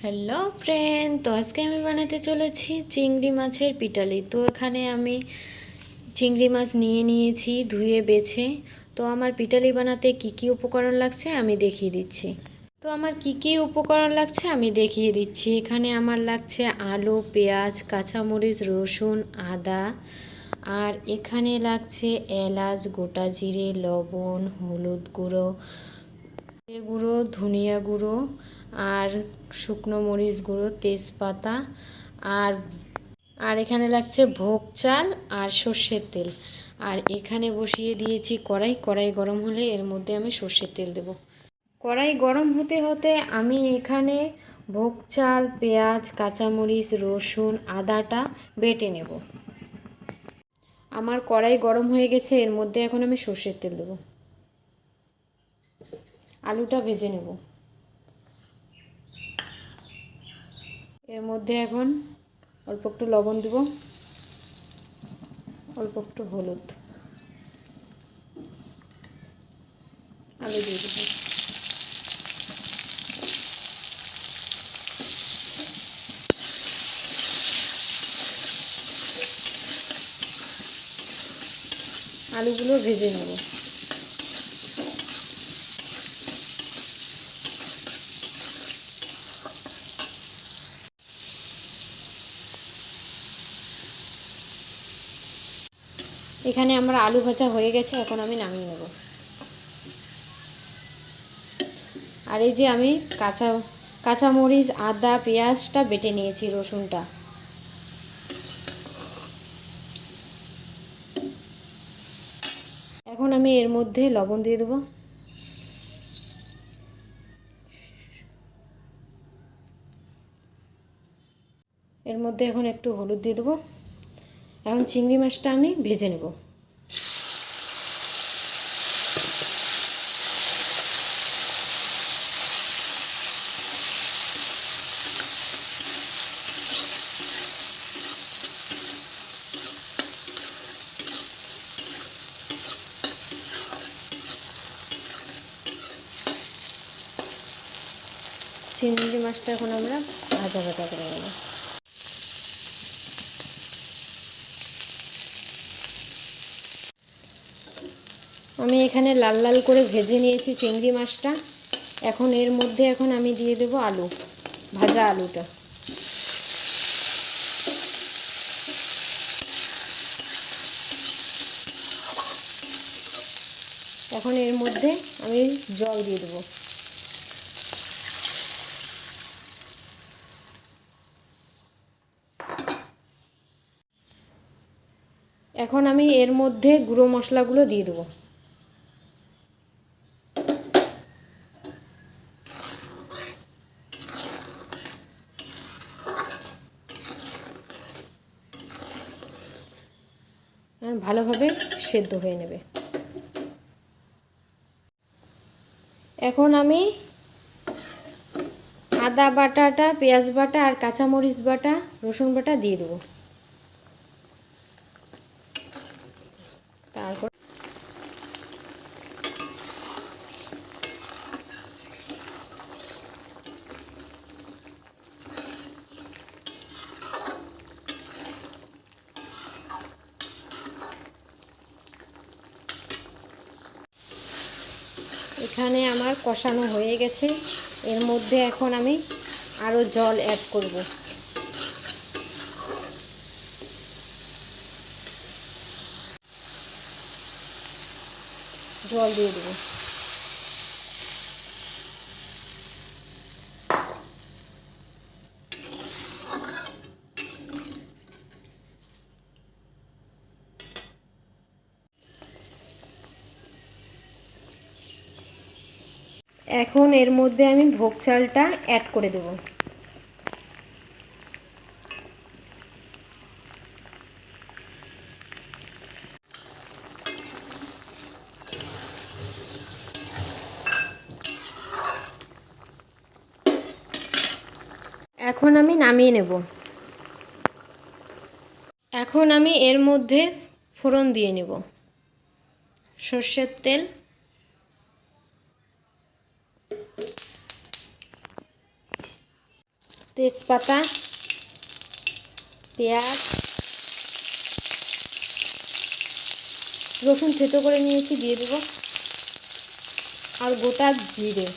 Hello friend, তো আজকে আমি বানাতে চলেছি চিংড়ি মাছের পিটালি। তো এখানে আমি চিংড়ি মাছ নিয়ে নিয়েছি ধুয়ে বেছে। তো আমার পিটালি বানাতে কি কি উপকরণ লাগছে আমি দেখিয়ে দিচ্ছি। তো আমার কি কি উপকরণ লাগছে আমি দেখিয়ে দিচ্ছি। এখানে আমার লাগছে আলু, পেঁয়াজ, কাঁচামরিচ, রসুন, আদা। আর এখানে লাগছে এলাচ, গোটা জিরে, লবণ, হলুদ গুঁড়ো, গুঁড়ো, ধনিয়া গুঁড়ো, আর শুকনো মরিচ গুঁড়ো, তেজপাতা, আর আর এখানে লাগছে ভোগ চাল আর সর্ষের তেল। আর এখানে বসিয়ে দিয়েছি কড়াই। কড়াই গরম হলে এর মধ্যে আমি সর্ষের তেল দেব। কড়াই গরম হতে হতে আমি এখানে ভোগ চাল, পেঁয়াজ, কাঁচামরিচ, রসুন, আদাটা বেটে নেব। আমার কড়াই গরম হয়ে গেছে, এর মধ্যে এখন আমি সর্ষের তেল দেব। আলুটা ভেজে নেব। এর মধ্যে এখন অল্প একটু লবণ দেব, অল্প একটু হলুদ, আলু দিয়ে দেব। আলুগুলো ভেজে নেব। এখানে আমার আলু ভাজা হয়ে গেছে, এখন আমি নামিয়ে নেব। আর এই যে আমি কাঁচামরিচ, আদা, পেঁয়াজটা বেটে নিয়েছি, রসুনটা। এখন আমি এর মধ্যে লবণ দিয়ে দেবো। এর মধ্যে এখন একটু হলুদ দিয়ে দেবো। এখন চিংড়ি মাছটা আমি ভেজে নেব। চিংড়ি মাছটা এখন আমরা ভাজা ভাজা করে নেব। আমি এখানে লাল লাল করে ভেজে নিয়েছি চিংড়ি মাছটা। এখন এর মধ্যে আমি দিয়ে দেব আলু, ভাজা আলুটা। এখন এর মধ্যে আমি জল দিয়ে দেবো। এখন আমি এর মধ্যে গুঁড়ো মশলাগুলো দিয়ে দেবো। ভালোভাবে সেদ্ধ হয়ে নেবে। এখন আমি আদা বাটাটা, পেঁয়াজ বাটা আর কাঁচামরিচ বাটা, রসুন বাটা দিয়ে দেবো। তারপর এখানে আমার কষানো হয়ে গেছে। এর মধ্যে এখন আমি আরও জল অ্যাড করব। জল দিয়ে দেবো। এখন এর মধ্যে আমি ভোগ চালটা অ্যাড করে দেব। এখন আমি নামিয়ে নেব। এখন আমি এর মধ্যে ফোড়ন দিয়ে নেব। সর্ষের তেল, তেজপাতা, পেঁয়াজ, রসুন থেতো করে নিয়েছি দিয়ে দেবো, আর গোটা জিরে।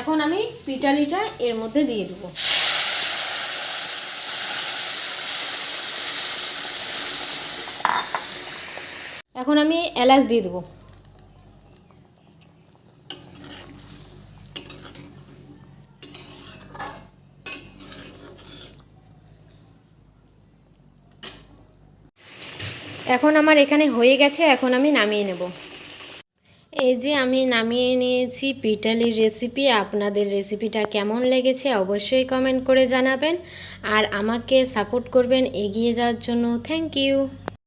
এখন আমি পিটালিটা এর মধ্যে দিয়ে দেবো। এখন আমি এলাচ দিয়ে দেবো। এখন আমার এখানে হয়ে গেছে, এখন আমি নামিয়ে নেব। এই যে আমি নামিয়ে নিয়েছি পিটালির রেসিপি। আপনাদের রেসিপিটা কেমন লেগেছে অবশ্যই কমেন্ট করে জানাবেন, আর আমাকে সাপোর্ট করবেন এগিয়ে যাওয়ার জন্য। Thank you.